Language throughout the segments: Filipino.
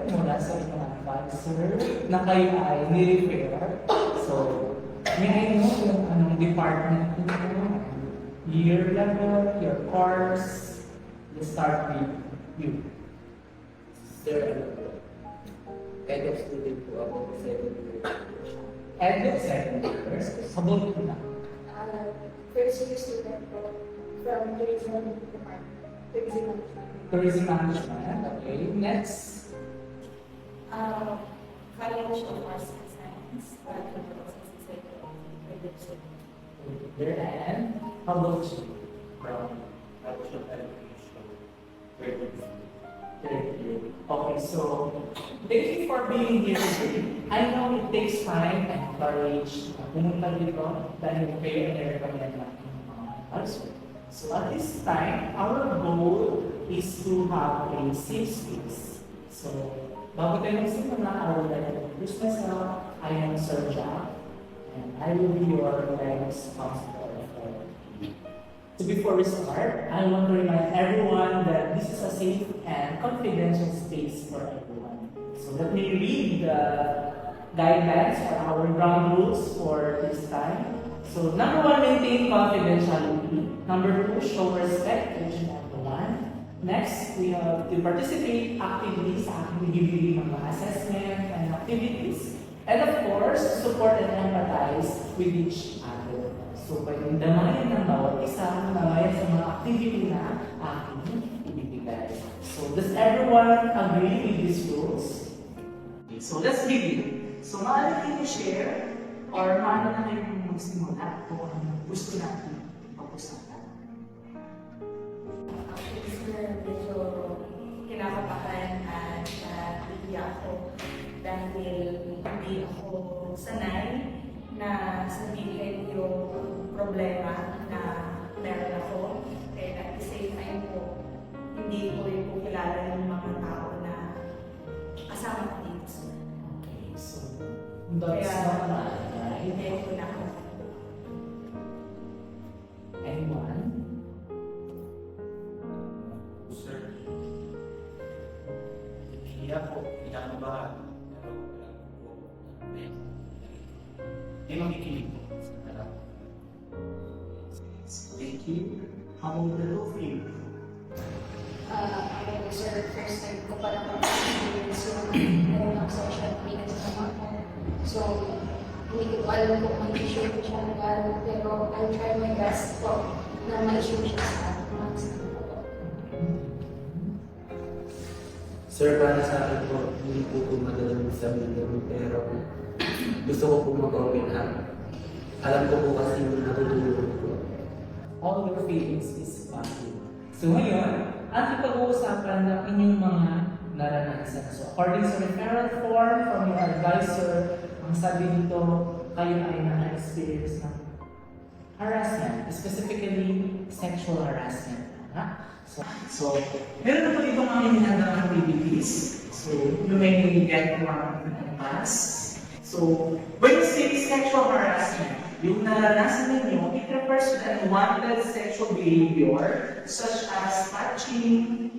muna sa inyong advisor na kayo ay ni-refer. So, may I know yung anong department nyo, year level, your course. Let's start with you. Sir, head of student po ako sa second year. Head of second years, sabot ko na. First year student po from tourism department. Tourism management, okay. Next. Financial arts and science. And how about you? From Education, third year. Okay, so thank you for being here today. I know it takes time and courage na pumunta dito dahil kayo na-recommend natin yung mga advisor. So at this time, our goal is to have a safe space. So bago tayo magsimula, I would like to introduce myself. I am Sir Jack, and I will be your guidance counselor. So before we start, I want to remind everyone that this is a safe and confidential space for everyone. So let me read the guidelines or our ground rules for this time. So number 1, maintain confidentiality. Number 2, show respect to each and everyone. Next, we have to participate actively sa ating bibili ng mga assessment and activities. And of course, support and empathize with each other. So, pwedeng damayan ng bawat isa, damayan sa mga activity na aking ibibigay. So, does everyone agree with these rules? Okay, so let's begin. So, maaari kayo share or maaari na kayong magsimula kung ano gusto natin pag-usapan. Actually, sir, medyo kinakabahan at iiyak ako dahil hindi ako sanay na sabihin yung problema na meron ako. Kaya at the same time po, hindi ko rin po kilala yung mga tao na kasama ko dito. Okay, so that's normal, right? Hindi ko na ako. Anyone? Sir, hiya po, kinakabahan. May makikinig po sa harap. Thank you. How about the Luffy? Ako, sir, first time ko parang mag-experience yung meron social media sa mga ko. So, hindi ko alam kung mag-issue ko siya ng pero I'll try my best po na ma-issue siya sa mga ko. Sir, para sa akin po, hindi po ito madalang sabihin, pero gusto ko po mag-open up. Alam ko po kasi yung natutulungan ko. All your feelings is valid. So ngayon, ating pag-uusapan ng inyong mga naranasan. So according sa referral form from your advisor, ang sabi dito, kayo ay na-experience ng harassment, specifically sexual harassment. Ha? So meron na po dito mga hinihanda ng activities. So you may get one pass. So when you say sexual harassment, yung naranasan ninyo, it refers to unwanted sexual behavior such as touching,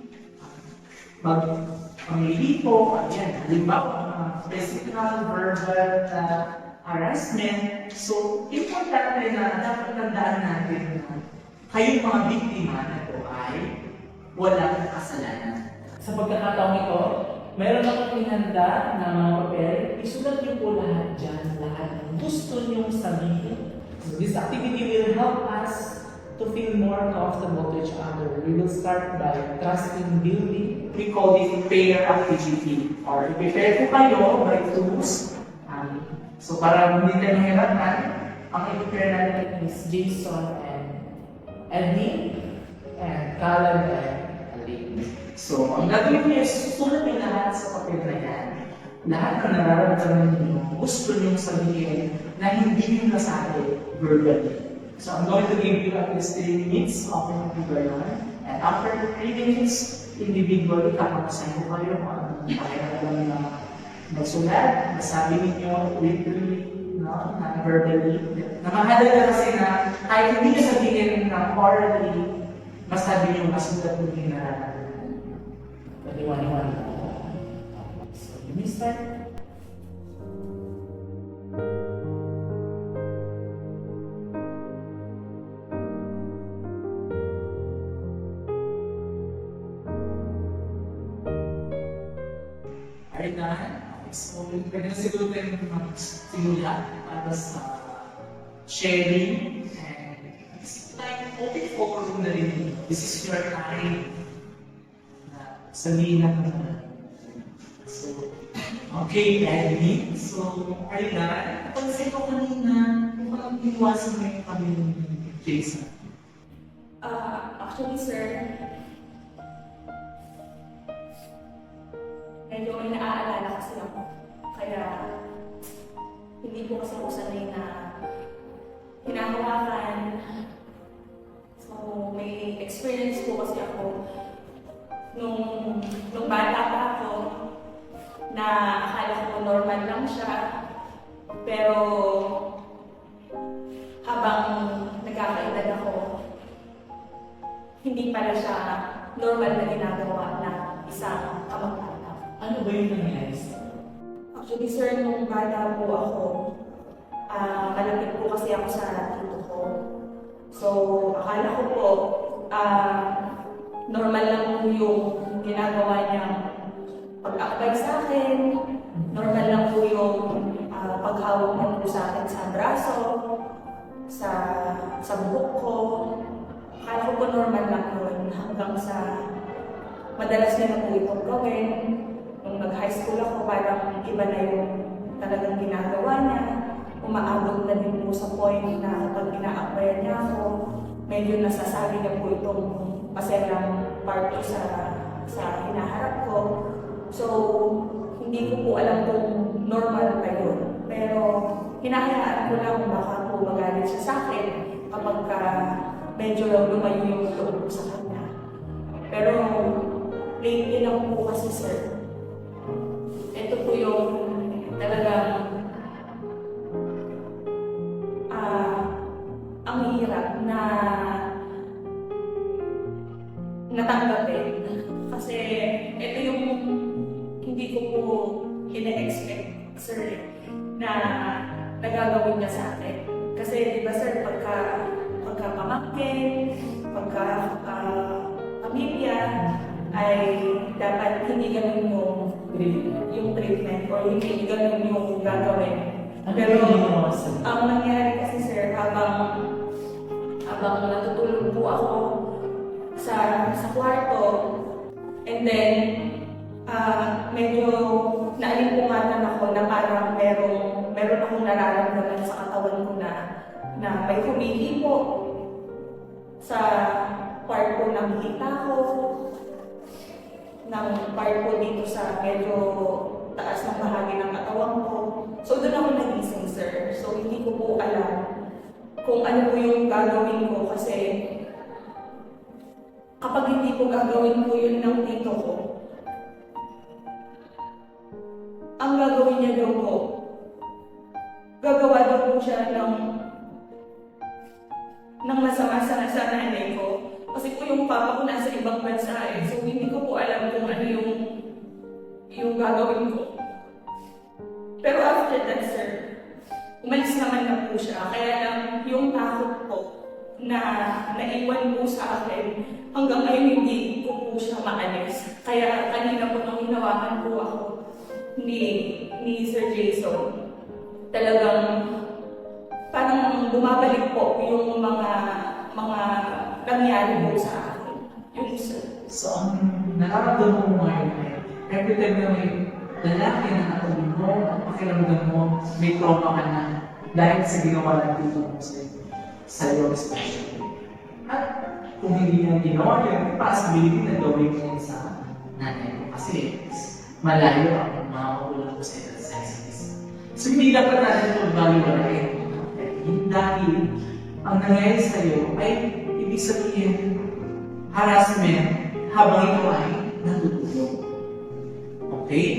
pamilipo, ayan, halimbawa, physical, verbal harassment. So, importante na dapat tandaan natin na kayong mga biktima na ito ay walang kasalanan. Sa pagkakataong ito, meron akong inihanda na mga papel. Isulat niyo po lahat dyan, lahat ng gusto niyong sabihin. So this activity will help us to feel more comfortable to each other. We will start by trust in building. We call this pair activity. Or i-prepare po kayo by twos. So para hindi tayo mahirapan, ang i-prepare natin is Jason and Edwin and Caleb and Aline. So, ang gagawin niyo is susulat niyo lahat sa papel na yan. Lahat ng nararamdaman niyo, gusto niyong sabihin na hindi niyo nasabi verbally. So, I'm going to give you at least 3 minutes of your and after 3 minutes, individually, kakapasahin ko kayo kung ano pakiramdam na magsulat, masabi ninyo literally, no, not verbally. Namahalaga kasi na kahit hindi niyo sabihin na orally, masabi niyo masulat mo yung nararamdaman. Paniwan-iwan. start. Alright na. So, pwede na siguro tayo magsimula para sa sharing and it's like open forum na rin. This is your time na sabihin na So, okay, Edwin. So, ayun na. Napansin ko kanina, mukhang iwasan mo yung pamilya ni Jason. Actually, sir, medyo may naaalala kasi ako. Kaya, hindi ko kasi ako sanay na hinahawakan. So, may experience po kasi ako nung bata pa ako na akala ko normal lang siya. Pero, habang nagkakaedad ako, hindi pala siya normal na ginagawa na isang kamag-anak. Ano ba yung nangyari sa'yo? Actually, sir, nung bata po ako, malapit po kasi ako sa tito ko. So, akala ko po, normal lang po yung ginagawa niyang pag-akbay sa akin. Normal lang po yung paghawak niya po sa akin sa braso, sa buhok ko. Akala ko po normal lang yun hanggang sa madalas niya na po itong gawin. Nung nag-high school ako, parang iba na yung talagang ginagawa niya. Umaabot na din po sa point na kapag inaakbayan niya ako, medyo nasasabi niya po itong maselang part ko sa hinaharap ko. So, hindi ko po alam kung normal pa yun. Pero, hinahayaan ko lang baka po magalit siya sa akin kapag medyo lumayo yung loob ko sa kanya. Pero, lately lang po kasi, sir, ito po yung talagang ang hirap na natanggapin. Kasi ito yung hindi ko po ina-expect, sir, na nagagawin niya sa akin. Kasi di ba, sir, pagka pamangkin, pagka pamilya, ay dapat hindi ganun yung treatment or hindi ganun yung gagawin. Pero ang nangyari kasi, sir, habang natutulog po ako sa kwarto, and then medyo naalimpungan ako na parang meron akong nararamdaman sa katawan ko na may humihipo sa part ko ng hita ko, ng part ko dito sa medyo taas ng bahagi ng katawan ko. So doon ako nagising, sir. So hindi ko po alam kung ano po yung gagawin ko kasi kapag hindi ko gagawin po yun ng tito ko, ang gagawin niya daw po, gagawa daw po siya ng masama sa nanay ko. Kasi po yung papa ko nasa ibang bansa eh. So hindi ko po alam kung ano yung gagawin ko. Pero after that, sir, umalis naman na po siya. Kaya lang yung takot po na naiwan po sa akin, hanggang ngayon hindi ko po siya maalis. Kaya kanina po nung hinawakan po ako ni Sir Jason, talagang parang bumabalik po yung mga nangyari po sa akin. Yung sir. So, ang nararamdaman mo ngayon ay every time na may lalaki na katabi mo, at pakiramdam mo, may trauma ka na dahil sa ginawa ng tito mo sa'yo especially. At kung hindi niya ginawa yun, possibility na gawin niya sa nanay mo kasi malayo ang makakulong ko sa exercise. So, hindi dapat natin ito baliwalain. Dahil ang nangyayari sa'yo ay ibig sabihin harassment habang ito ay natutulog. Okay?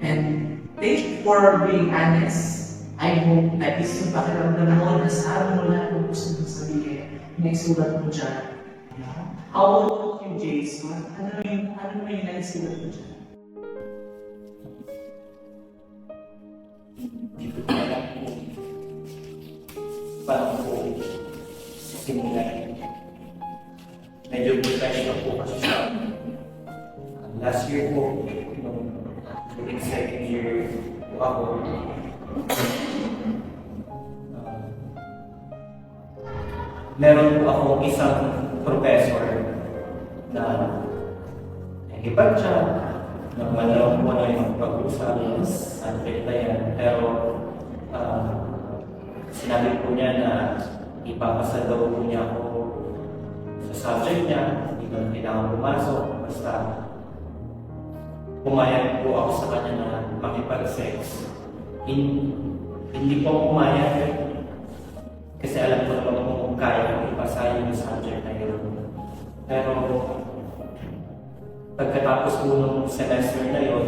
And thank you for being honest. I hope na isang pakiramdam mo na sa mo lahat ng gusto mong sabihin. Naisulat mo dyan. How about you, Jason? Ano yung naisulat mo dyan? Hindi ko alam kung paano ko sisimulan. Medyo professional po kasi sa last year po, nung second year po ako, meron po akong isang professor na nag-ibag siya, nagmalaw po na yung pag-usap sa yan. Pero sinabi po niya na ipapasa daw po niya ako sa subject niya, hindi ko na kailangan pumasok, basta pumayag po ako sa kanya na makipag-sex. Hindi po ako pumayag kasi alam ko naman kung kaya kong ipasa yung subject na yun. Pero pagkatapos po nung semester na yun,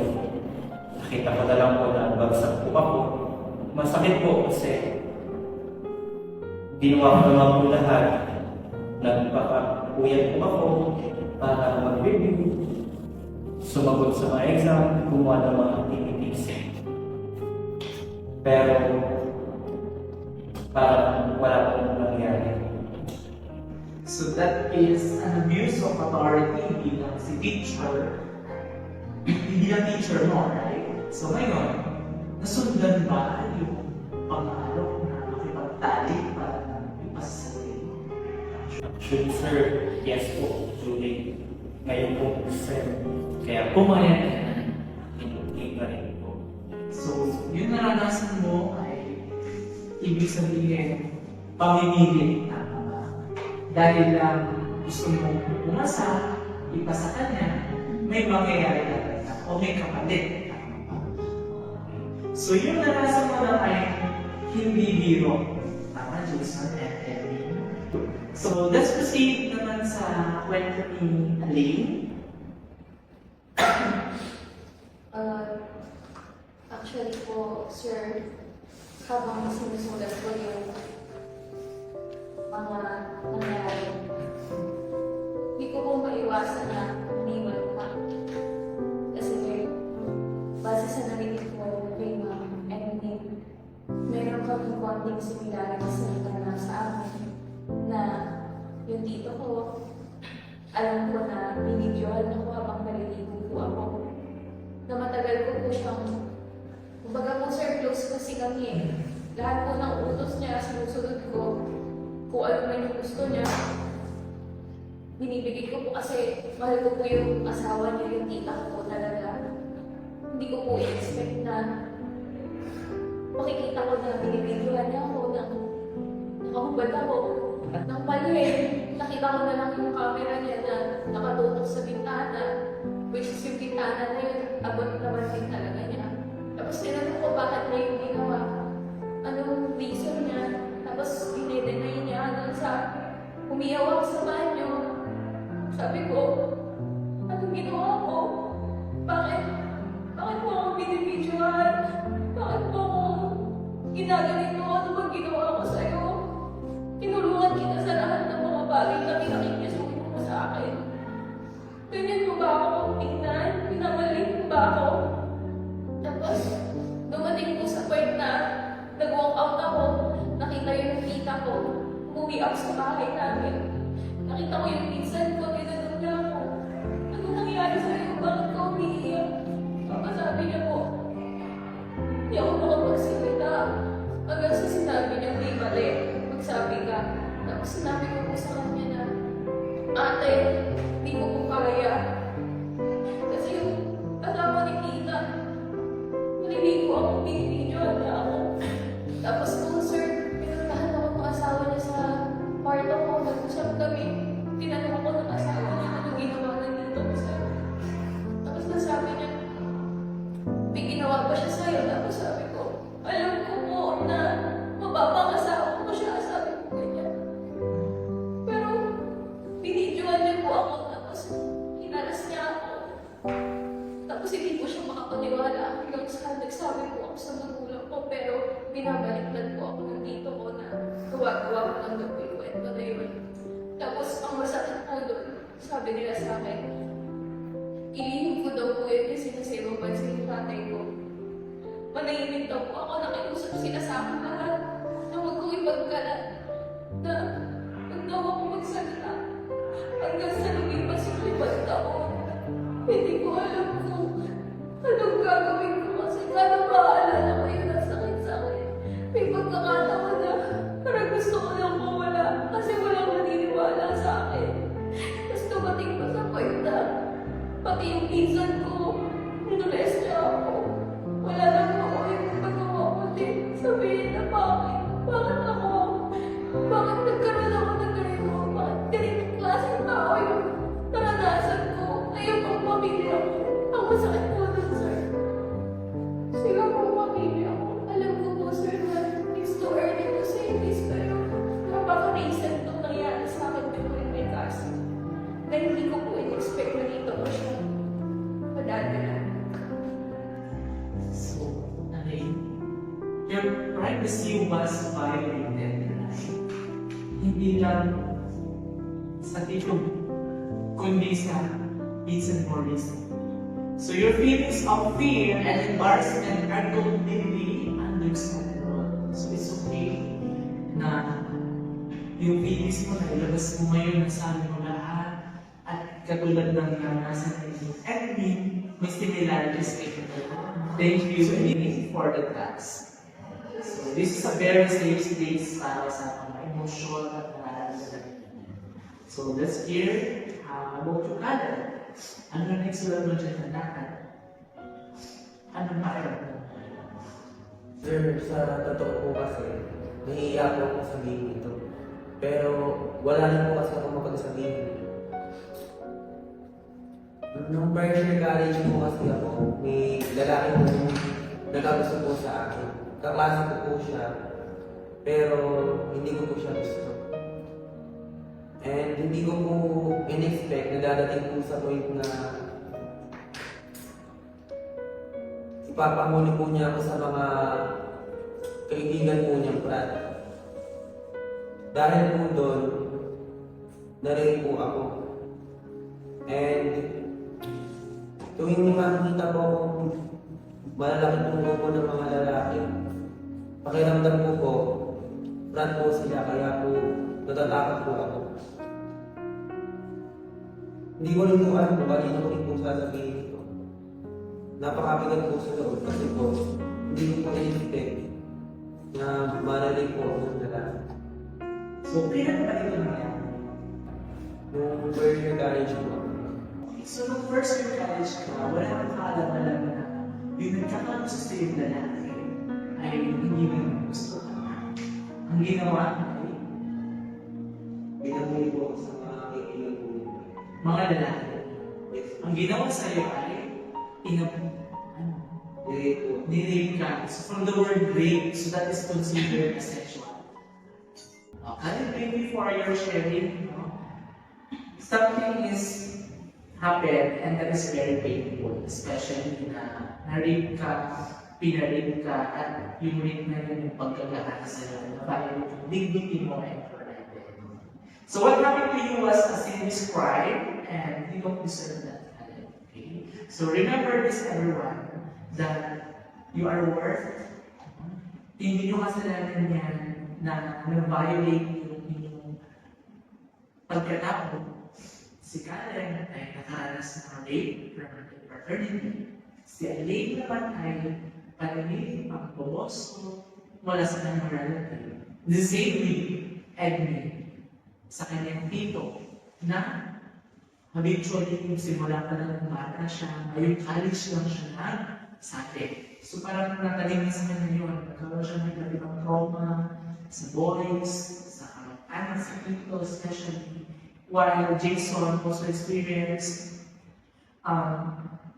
nakita ko na lang po na bagsak po ako. Masakit po kasi ginawa ko naman po lahat. Nagpapakuyat po ako para mag-review, sumagot sa mga exam, gumawa ng mga activities. Pero parang wala pong nangyari. So that is an abuse of authority bilang si teacher. Hindi lang teacher mo, right? So ngayon, nasundan ba yung pangarap na makipagtali para ipasa sa Actually, sir, yes po. Actually, ngayon po, sir. Kaya pumayag ka na. Hindi pa rin po. So, yung naranasan mo ay ibig sabihin pamimili, tama ba? Dahil lang gusto mo umasa, ipasa ka niya, may mangyayari talaga o may kapalit, tama ba? So, yung naranasan mo na ay hindi biro, tama, Jason and Ellie? So, let's proceed naman sa kwento ni Aline. Actually po, sir, habang sinusulat ko yung mga nangyari, hindi ko po maiwasan na maniwala ka. Kasi base sa narinig ko kay Ma'am Emily, meron kaming konting similarities na sa amin na yung tito ko, alam ko na binidyohan ako habang naliligo po ako. Na matagal ko po siyang, kumbaga po sir, close kasi kami eh. Lahat po ng utos niya, sinusunod ko. Kung ano man yung gusto niya, binibigay ko po kasi mahal ko po yung asawa niya, yung tita ko po talaga. Hindi ko po i-expect na makikita ko na binibigyan niya ako ng nakahubad ako. Nang mali, nakita ko na lang yung camera niya na nakatutok sa bintana, which is yung bintana na yun, abot naman din talaga niya. Tapos tinanong ko bakit niya yung ginawa, anong reason niya, tapos dinedenay niya hanggang sa umiyaw ako sa banyo. Sabi ko, anong ginawa ko? Bakit? Bakit mo ako binibidyohan? Bakit mo ako ginaganito? Ano bang ginawa ko sa'yo? Tinulungan kita sa lahat ng mga bagay na pinakikisuhin mo sa akin. Ganyan mo ba ako tingnan? Pinamaling mo ba ako? Tapos, dumating po sa point na nag-walk out ako, nakita yung tita ko, umuwi ako sa bahay namin. Nakita ko yung pinsan ko, tinanong niya ako, ano nangyari sa'yo? Bakit ka umiiyak? Sabi niya po, hindi ako makapagsalita. Hanggang sa sinabi niya, hindi mali, magsabi ka. Tapos sinabi ko po sa kanya na, ate, hindi ko po kaya. Kasi yung asawa ni tita, naliligo ako, binibidyohan niya ako. Tapos po, sir, pinuntahan ako ng asawa niya sa kwarto ko, nag-usap kami. Tinanong ako ng asawa niya, anong ginawa na dito ko sa'yo. Tapos nasabi niya, may ginawa pa siya sa'yo. Tapos sabi ko, alam ko po na mababang asawa ko siya. Sabi ko ganyan. Pero, binidyohan niya po ako. Tapos, hinaras niya ako. Tapos, hindi po siya makapaniwala. Hanggang sa nagsabi po ako sa magulang ko. Pero, binabaliktad po ako ng tito ko na gawa-gawa ko ng yung kwento na yun. Tapos, ang masakit po doon, sabi nila sa akin, ilihim ko daw po yun kasi nasa ibang bansa yung tatay ko. Tumahimik na po ako. Nakiusap sila sa akin lahat na huwag kong ipagkalat. Na huwag daw ako magsalita. Hanggang sa lumipas yung 5 taon. Hindi ko alam kung anong gagawin ko kasi sana maaalala ko yung nasakit sa akin. May pagkakataon na parang gusto ko lang mawala kasi walang naniniwala sa akin. Tapos dumating pa sa point na pati yung pinsan ko, ninules niya ako. Wala lang ako yung magawa ko din. Sabihin na bakit ako? Bakit nagkaroon ako ng ganito? Bakit ganitong klaseng tao yung naranasan ko? Ngayon pang pamilya ko. Ang masakit po nun, sir. Sila po pamilya ko. Alam ko po, sir, na it's too early to say this, pero napaka-recent itong nangyari sa akin before may kasi. Na hindi ko po in-expect na dito ko siya madadala. So, your privacy was violated, right? Hindi lang sa tito, kundi sa reason for reason. So your feelings of fear and embarrassment are completely understandable. So it's okay na yung feelings mo na ilabas mo ngayon, nasabi mo lahat, at katulad ng nasa admin, may similarities kayo. Thank you, Emily, for the task. So this is a very safe space para sa mga emosyon at nararamdaman. So let's hear about your color. Ano na nagsulat mo dyan na nakal? Anong maaaring? Sir, sa totoo po kasi, nahihiya po ako sabihin ito. Pero wala rin po kasi ako mapagsabihin. Nung first year college po kasi ako, may lalaki po nagkagusto po sa akin. Kaklase ko po siya, pero hindi ko po siya gusto. And hindi ko po in-expect na dadating po sa point na ipapahuli po niya ako sa mga kaibigan po niya, Brad. Dahil po doon, na-rape po ako. And tuwing makikita po akong malalaki po ng mga lalaki, pakiramdam po, Brad po sila, kaya po natatakot po ako. Hindi ko rin po alam kung kanino ko rin po sasabihin ito. Napakabigat po sa loob kasi po, hindi ko po in-expect na marinig po ako ng lalaki. So, kailan ba ito nangyari? Nung first year college po. So, nung first year college ka, wala kang kaalam-alam na yung nagkakagusto sa yung lalaki ay hindi mo gusto ka. Ang ginawa ay Binamuli po ako sa mga kaibigan po. mga lalaki. Yes. Ang ginawa sa iyo ay nirape ka. So from the word rape, so that is considered as sexual. And maybe for your sharing, something is happened and that is very painful, especially na na-rape ka, pinarape ka, at yung rape na yun yung pagkakata sa'yo, na parang dignity mo and your identity. So what happened to you was a serious crime and you don't deserve that. Okay? So remember this, everyone, that you are worth. Hindi nyo kasalanan yan na na-violate yung inyong pagkatao. Si Karen ay nakaranas ng rape from paternity. Si Elaine naman ay paninig ang boboso mula sa kanyang relative. The same with Edmund sa kanyang tito na habitually yung simula pa ng bata siya, ngayon college lang siya nag-sate. So parang natalim na sa kanya yun, nagkaroon siya ng ibang trauma sa boys, sa anak, sa tito especially, while Jason also experienced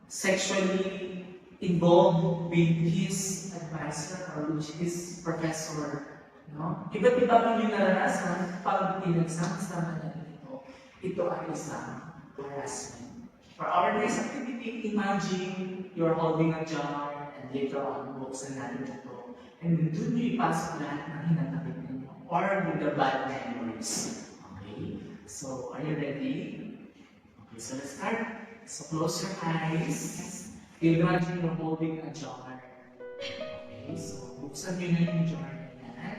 sexually involved with his advisor or with his professor. No? Iba't iba man yung naranasan pag pinagsama-sama na ito ay isang harassment. For our next activity, imagine you're holding a jar and later on buksan natin ito. And doon nyo ipasok lahat ng hinatapit ninyo or with the bad memories. Okay? So, are you ready? Okay, so let's start. So close your eyes. Imagine you're holding a jar. Okay. Okay, so buksan nyo na yung jar na yan.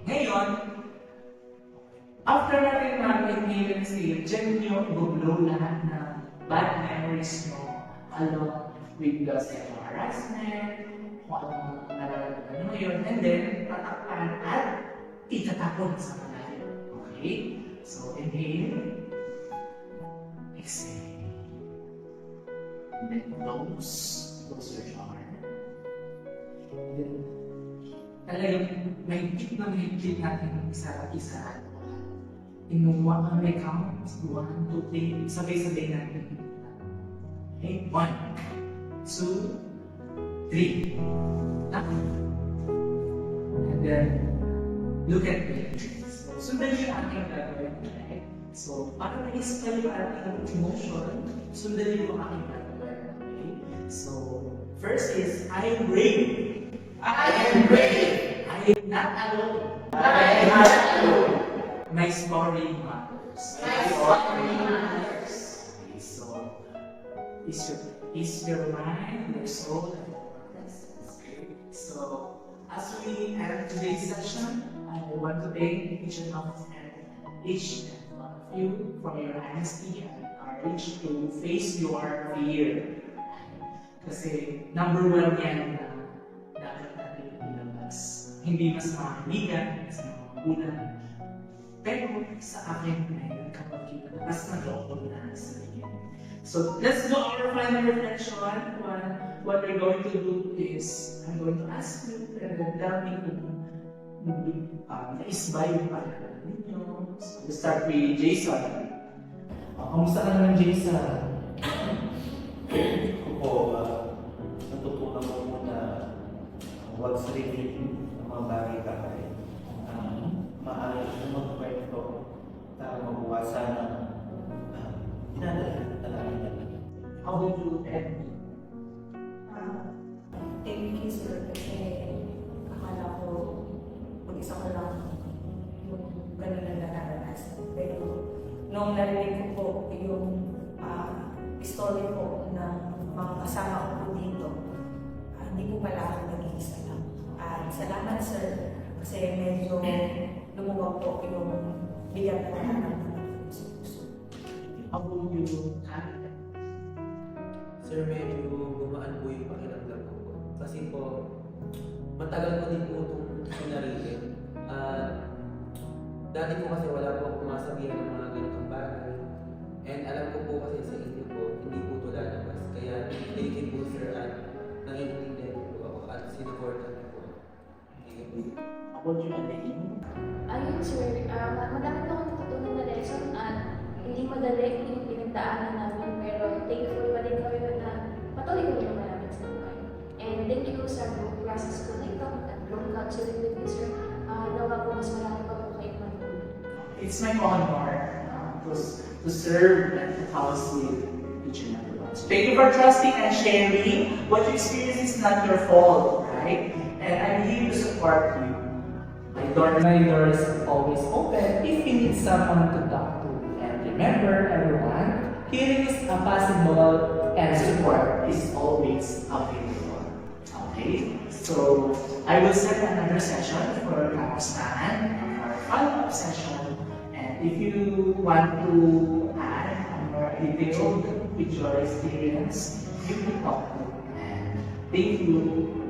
Ngayon, after natin mag-inhale and exhale, dyan nyo i-blow lahat ng bad memories mo along with the sexual harassment, kung anong nararamdaman nyo ngayon, and then tatakpan at itatapon sa malalim. Okay? So, inhale, exhale, and then close your jar. And then, talagang mahigpit natin sa isa. Inuwa ang may count, 1, 2, 3, sabay-sabay natin. Okay, 1, 2, 3. And then, look at me. So, sundan yung aking gagawin. Right? So, para ma-inspire yung ating emotion, sundan yung aking gagawin. Okay? So, first is, I am brave. I am brave. I am not alone. I am not alone. My story matters. My story matters. Okay, so, is your mind, your soul, and your purpose. Okay. So, as we end today's session, I want to thank each and one of you for your honesty and courage to face your fear. Kasi number 1 yan na dapat natin ilabas. Hindi mas mga kaibigan, mas mga magulang. Pero sa akin ay nagkapagkita na mas nag-open na sa akin. So let's do our final reflection. What we're going to do is, I'm going to ask you and then tell me kung naisbay yung pagkakaroon ninyo. So we'll start with Jason. Kamusta ka naman, Jason? Ako po, natutunan ko muna huwag sariling ang mga bagay-bagay. Maayos na magkwento para mabuwasan ang dinadala talaga. How would you end? Thank you, sir, kasi akala ko mag-isa ko lang yung ganun na nararanasan. Pero nung narinig ko po yung story po ng mga kasama ko po dito, hindi po pala ako nag-iisa lang. At salamat, sir, kasi medyo lumuwag po yung bigat na naman sa puso. How would you handle? Sir, medyo gumaan po yung pakiramdam ko po. Kasi po, matagal ko din po itong sinarili. Dati po kasi wala po akong masabihan ng mga ganitong bagay. And alam ko po kasi sa inyo po, hindi po ito lalabas. Kaya thank you po, sir, at nangintindihan po ako at sinuportan niyo po. Thank you po. How would you end? Ayun sir, madami na akong natutunan na lesson at hindi madali yung pinagdaanan namin pero thankful pa din kami na patuloy ko yung maraming sa buhay. And thank you sa group process ko na ito at group counseling with you sir. Nawa po mas marami pa po kayong matulungan. It's my honor to serve at the house with each and every one. So thank you for trusting and sharing. What you experience is not your fault, right? And I'm here to support you. My door is always open if you need someone to talk to. And remember, everyone, healing is a possible and support is always available. Okay? So I will set another session for Kamustahan and our follow-up session. And if you want to add more detailed with your experience, you can talk to me. And thank you.